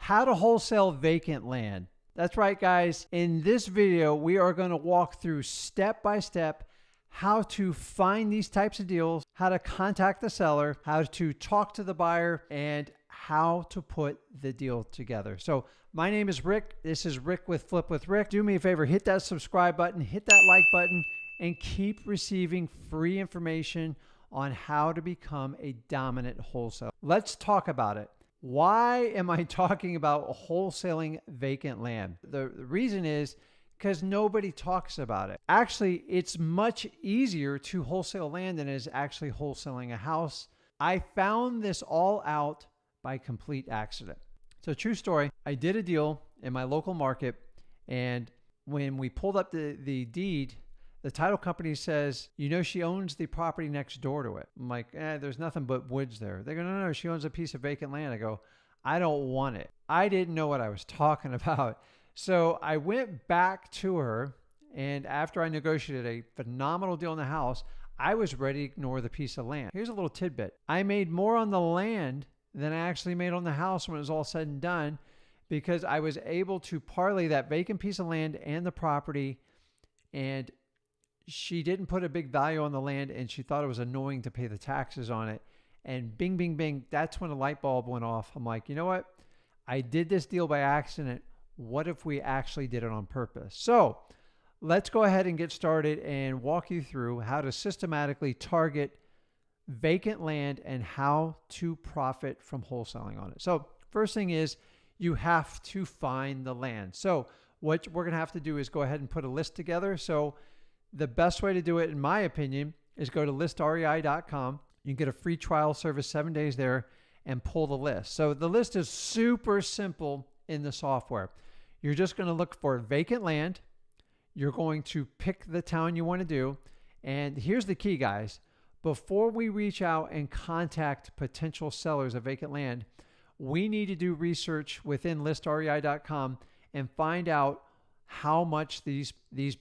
How to wholesale vacant land. That's right, guys. In this video, we are going to walk through step by step how to find these types of deals, how to contact the seller, how to talk to the buyer, and how to put the deal together. So my name is Rick. This is Rick with Flip with Rick. Do me a favor, hit that subscribe button, hit that like button, and keep receiving free information on how to become a dominant wholesaler. Let's talk about it. Why am I talking about wholesaling vacant land? The reason is because nobody talks about it. Actually, it's much easier to wholesale land than it is actually wholesaling a house. I found this all out by complete accident. So true story, I did a deal in my local market, and when we pulled up the deed, the title company says, you know, she owns the property next door to it. I'm like, there's nothing but woods there. They go, no, she owns a piece of vacant land. I go, I don't want it. I didn't know what I was talking about. So I went back to her, and after I negotiated a phenomenal deal on the house, I was ready to ignore the piece of land. Here's a little tidbit. I made more on the land than I actually made on the house when it was all said and done, because I was able to parlay that vacant piece of land and the property, and she didn't put a big value on the land, and she thought it was annoying to pay the taxes on it. And bing, bing, bing, that's when a light bulb went off. I'm like, you know what? I did this deal by accident. What if we actually did it on purpose? So let's go ahead and get started and walk you through how to systematically target vacant land and how to profit from wholesaling on it. So first thing is you have to find the land. So what we're going to have to do is go ahead and put a list together. So the best way to do it, in my opinion, is go to listrei.com. You can get a free trial service, 7 days there, and pull the list. So the list is super simple in the software. You're just going to look for vacant land. You're going to pick the town you want to do. And here's the key, guys. Before we reach out and contact potential sellers of vacant land, we need to do research within listrei.com and find out how much these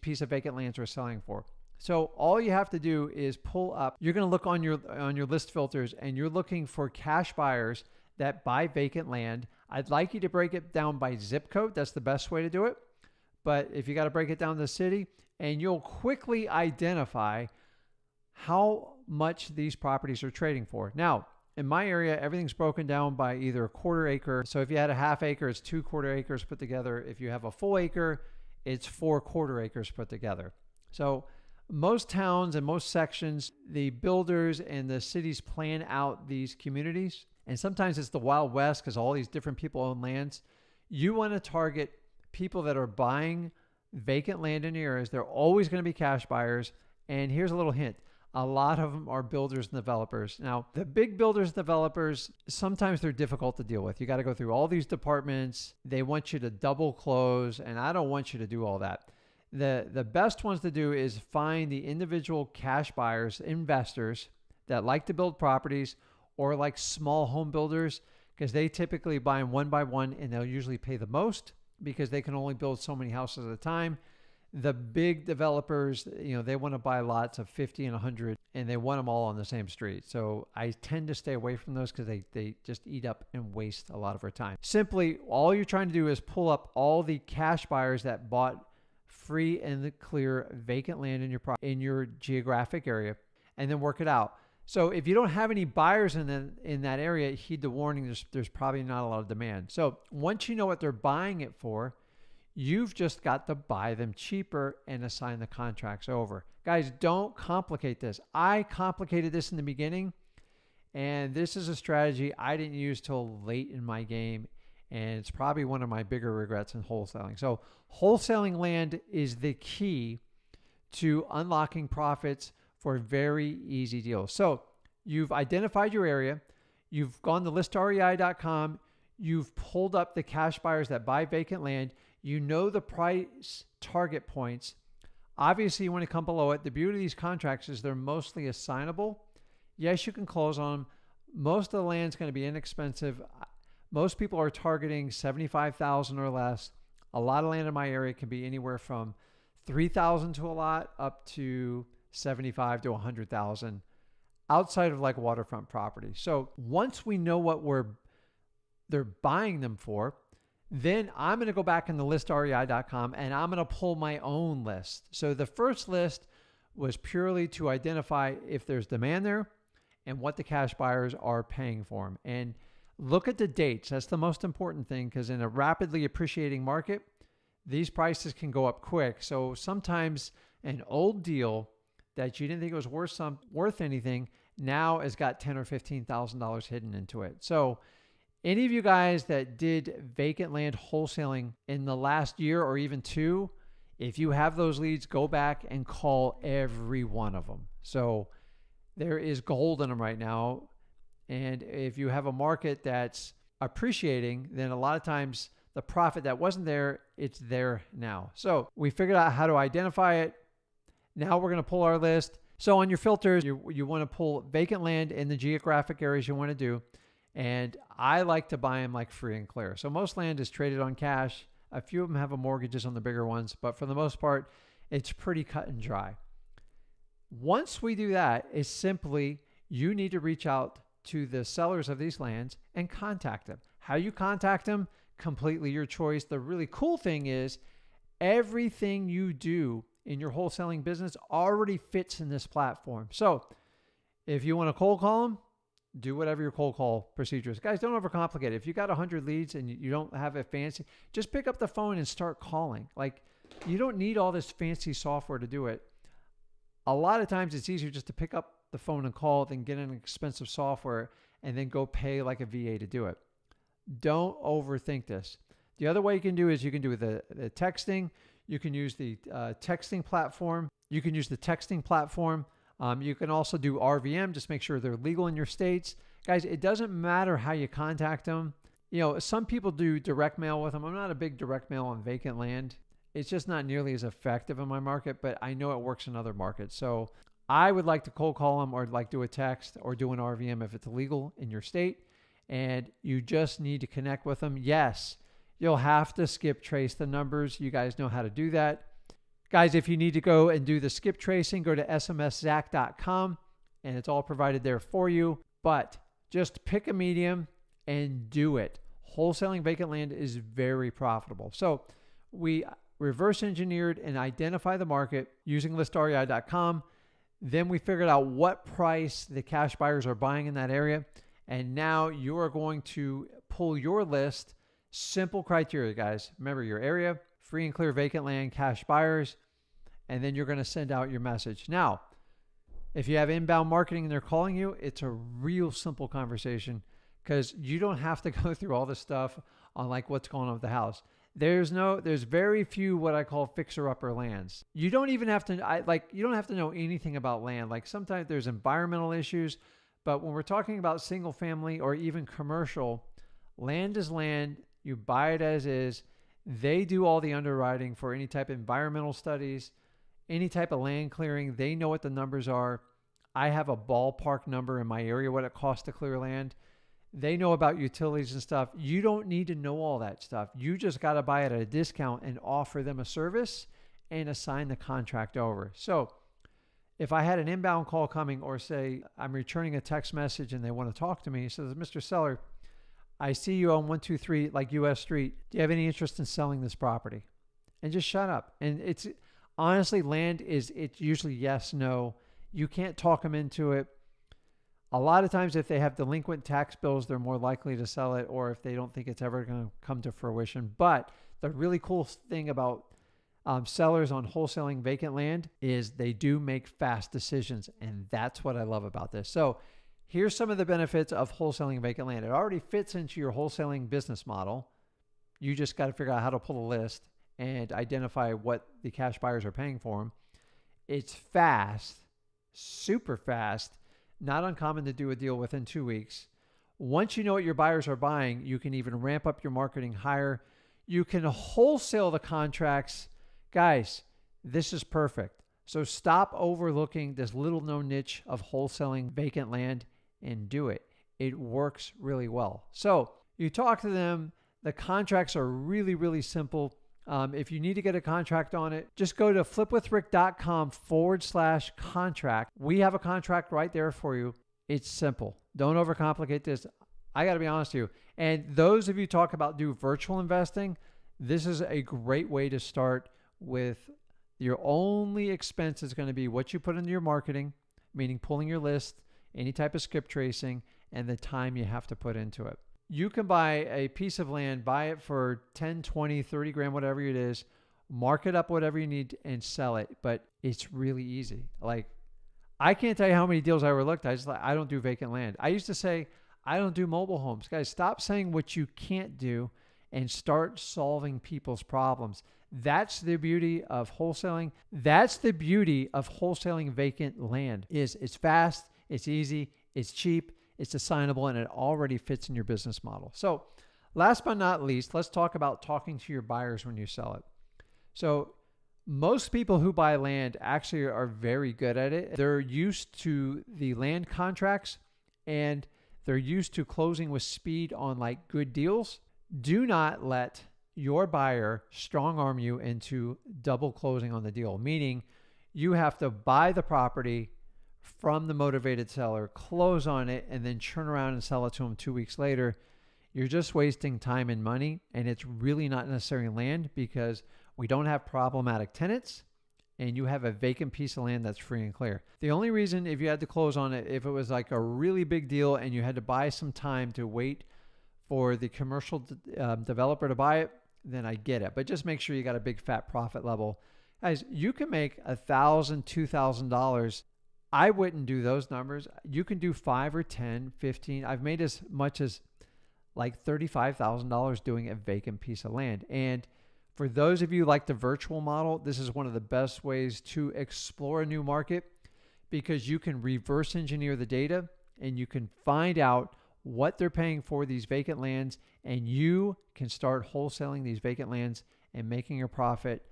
piece of vacant lands are selling for. So all you have to do is pull up. You're going to look on your list filters, and you're looking for cash buyers that buy vacant land. I'd like you to break it down by zip code. That's the best way to do it. But if you got to break it down to the city, and you'll quickly identify how much these properties are trading for. Now, in my area, everything's broken down by either a quarter acre. So if you had a half acre, it's 2 quarter acres put together. If you have a full acre, it's 4 quarter acres put together. So most towns and most sections, the builders and the cities plan out these communities. And sometimes it's the Wild West because all these different people own lands. You want to target people that are buying vacant land in areas. They're always going to be cash buyers. And here's a little hint. A lot of them are builders and developers. Now, the big builders and developers, sometimes they're difficult to deal with. You got to go through all these departments. They want you to double close, and I don't want you to do all that. The best ones to do is find the individual cash buyers, investors that like to build properties, or like small home builders, because they typically buy them one by one, and they'll usually pay the most because they can only build so many houses at a time. The big developers, you know, they want to buy lots of 50 and 100, and they want them all on the same street. So I tend to stay away from those because they just eat up and waste a lot of our time. Simply, all you're trying to do is pull up all the cash buyers that bought free and clear vacant land in your geographic area, and then work it out. So if you don't have any buyers in that area, heed the warning, there's probably not a lot of demand. So once you know what they're buying it for, you've just got to buy them cheaper and assign the contracts over. Guys, don't complicate this. I complicated this in the beginning, and this is a strategy I didn't use till late in my game, and it's probably one of my bigger regrets in wholesaling. So wholesaling land is the key to unlocking profits for very easy deals. So you've identified your area. You've gone to listrei.com. You've pulled up the cash buyers that buy vacant land. You know the price target points. Obviously, you want to come below it. The beauty of these contracts is they're mostly assignable. Yes, you can close on them. Most of the land's going to be inexpensive. Most people are targeting $75,000 or less. A lot of land in my area can be anywhere from $3,000 to a lot up to $75,000 to $100,000 outside of like waterfront property. So once we know what they're buying them for, Then I'm going to go back into listrei.com and I'm going to pull my own list. So the first list was purely to identify if there's demand there and what the cash buyers are paying for them. And look at the dates. That's the most important thing, because in a rapidly appreciating market, these prices can go up quick. So sometimes an old deal that you didn't think was worth anything now has got $10,000 or $15,000 hidden into it. So any of you guys that did vacant land wholesaling in the last year or even two, if you have those leads, go back and call every one of them. So there is gold in them right now. And if you have a market that's appreciating, then a lot of times the profit that wasn't there, it's there now. So we figured out how to identify it. Now we're going to pull our list. So on your filters, you want to pull vacant land in the geographic areas you want to do. And I like to buy them like free and clear. So most land is traded on cash. A few of them have a mortgages on the bigger ones, but for the most part, it's pretty cut and dry. Once we do that, it's simply you need to reach out to the sellers of these lands and contact them. How you contact them, completely your choice. The really cool thing is everything you do in your wholesaling business already fits in this platform. So if you want to cold call them, do whatever your cold call procedure is. Guys, don't overcomplicate it. If you got 100 leads and you don't have it fancy, just pick up the phone and start calling. Like, you don't need all this fancy software to do it. A lot of times it's easier just to pick up the phone and call than get an expensive software and then go pay like a VA to do it. Don't overthink this. The other way you can do is you can do the texting. You can use the texting platform. You can use the texting platform. You can also do RVM, just make sure they're legal in your states. Guys, it doesn't matter how you contact them. You know, some people do direct mail with them. I'm not a big direct mail on vacant land. It's just not nearly as effective in my market, but I know it works in other markets. So I would like to cold call them or like do a text or do an RVM if it's legal in your state. And you just need to connect with them. Yes, you'll have to skip trace the numbers. You guys know how to do that. Guys, if you need to go and do the skip tracing, go to smszack.com and it's all provided there for you. But just pick a medium and do it. Wholesaling vacant land is very profitable. So we reverse engineered and identify the market using listrei.com. Then we figured out what price the cash buyers are buying in that area. And now you are going to pull your list. Simple criteria, guys. Remember your area, free and clear vacant land, cash buyers, and then you're going to send out your message. Now, if you have inbound marketing and they're calling you, it's a real simple conversation because you don't have to go through all this stuff on like what's going on with the house. There's very few what I call fixer-upper lands. You don't even have to, you don't have to know anything about land. Like sometimes there's environmental issues, but when we're talking about single family or even commercial, land is land. You buy it as is. They do all the underwriting for any type of environmental studies, any type of land clearing. They know what the numbers are. I have a ballpark number in my area, what it costs to clear land. They know about utilities and stuff. You don't need to know all that stuff. You just got to buy it at a discount and offer them a service and assign the contract over. So if I had an inbound call coming or say I'm returning a text message and they want to talk to me, says, Mr. Seller, I see you on 123 like US Street. Do you have any interest in selling this property? And just shut up. And it's honestly, it's usually yes, no. You can't talk them into it. A lot of times if they have delinquent tax bills, they're more likely to sell it, or if they don't think it's ever going to come to fruition. But the really cool thing about sellers on wholesaling vacant land is they do make fast decisions. And that's what I love about this. So here's some of the benefits of wholesaling vacant land. It already fits into your wholesaling business model. You just got to figure out how to pull a list and identify what the cash buyers are paying for them. It's fast, super fast, not uncommon to do a deal within 2 weeks. Once you know what your buyers are buying, you can even ramp up your marketing higher. You can wholesale the contracts. Guys, this is perfect. So stop overlooking this little known niche of wholesaling vacant land and do it. It works really well. So you talk to them. The contracts are really, really simple. If you need to get a contract on it, just go to flipwithrick.com/contract. We have a contract right there for you. It's simple. Don't overcomplicate this. I got to be honest with you. And those of you talk about do virtual investing, this is a great way to start with. Your only expense is going to be what you put into your marketing, meaning pulling your list, any type of skip tracing, and the time you have to put into it. You can buy a piece of land, buy it for 10, 20, 30 grand, whatever it is, mark it up whatever you need and sell it. But it's really easy. Like, I can't tell you how many deals I overlooked. I don't do vacant land. I used to say, I don't do mobile homes. Guys, stop saying what you can't do and start solving people's problems. That's the beauty of wholesaling. That's the beauty of wholesaling vacant land. It's fast, it's easy, it's cheap, it's assignable, and it already fits in your business model. So last but not least, let's talk about talking to your buyers when you sell it. So most people who buy land actually are very good at it. They're used to the land contracts and they're used to closing with speed on like good deals. Do not let your buyer strong arm you into double closing on the deal, meaning you have to buy the property from the motivated seller, close on it, and then turn around and sell it to them 2 weeks later. You're just wasting time and money, and it's really not necessarily land because we don't have problematic tenants and you have a vacant piece of land that's free and clear. The only reason if you had to close on it, if it was like a really big deal and you had to buy some time to wait for the commercial developer to buy it, then I get it. But just make sure you got a big fat profit level. Guys, you can make $1,000, $2,000. I wouldn't do those numbers. You can do 5 or 10, 15. I've made as much as like $35,000 doing a vacant piece of land. And for those of you like the virtual model, this is one of the best ways to explore a new market because you can reverse engineer the data and you can find out what they're paying for these vacant lands, and you can start wholesaling these vacant lands and making a profit,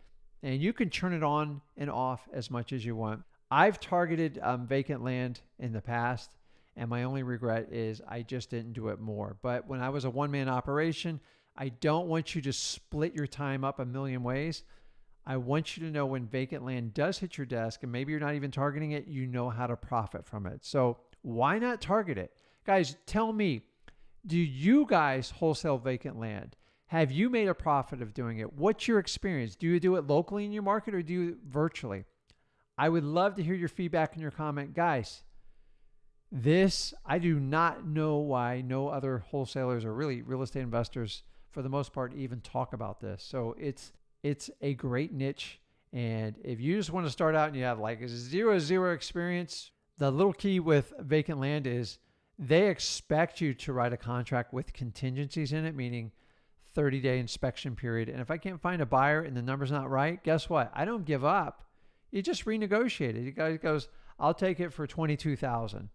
and you can turn it on and off as much as you want. I've targeted vacant land in the past, and my only regret is I just didn't do it more. But when I was a one-man operation, I don't want you to split your time up a million ways. I want you to know when vacant land does hit your desk, and maybe you're not even targeting it, you know how to profit from it. So why not target it? Guys, tell me, do you guys wholesale vacant land? Have you made a profit of doing it? What's your experience? Do you do it locally in your market or do you virtually? I would love to hear your feedback in your comment. Guys, I do not know why no other wholesalers or really real estate investors, for the most part, even talk about this. So it's a great niche. And if you just want to start out and you have like a zero experience, the little key with vacant land is they expect you to write a contract with contingencies in it, meaning 30-day inspection period. And if I can't find a buyer and the number's not right, guess what? I don't give up. You just renegotiate it. You guys goes, I'll take it for $22,000.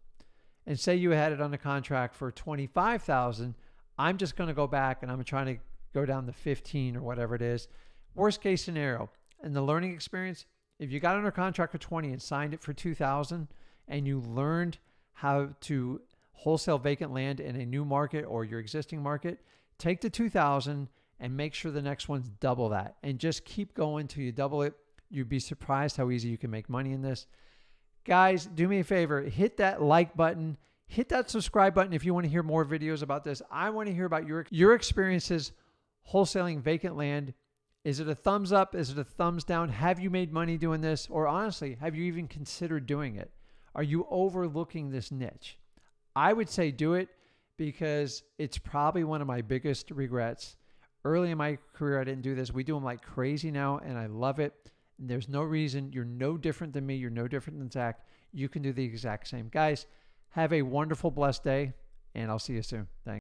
And say you had it on the contract for $25,000. I'm just going to go back and I'm trying to go down to 15 or whatever it is. Worst case scenario. In the learning experience, if you got under contract for 20 and signed it for 2,000 and you learned how to wholesale vacant land in a new market or your existing market, take the 2,000 and make sure the next one's double that, and just keep going till you double it. You'd be surprised how easy you can make money in this. Guys, do me a favor, hit that like button, hit that subscribe button if you want to hear more videos about this. I want to hear about your experiences wholesaling vacant land. Is it a thumbs up? Is it a thumbs down? Have you made money doing this? Or honestly, have you even considered doing it? Are you overlooking this niche? I would say do it because it's probably one of my biggest regrets. Early in my career, I didn't do this. We do them like crazy now, and I love it. And there's no reason. You're no different than me. You're no different than Zach. You can do the exact same. Guys, have a wonderful, blessed day, and I'll see you soon. Thanks.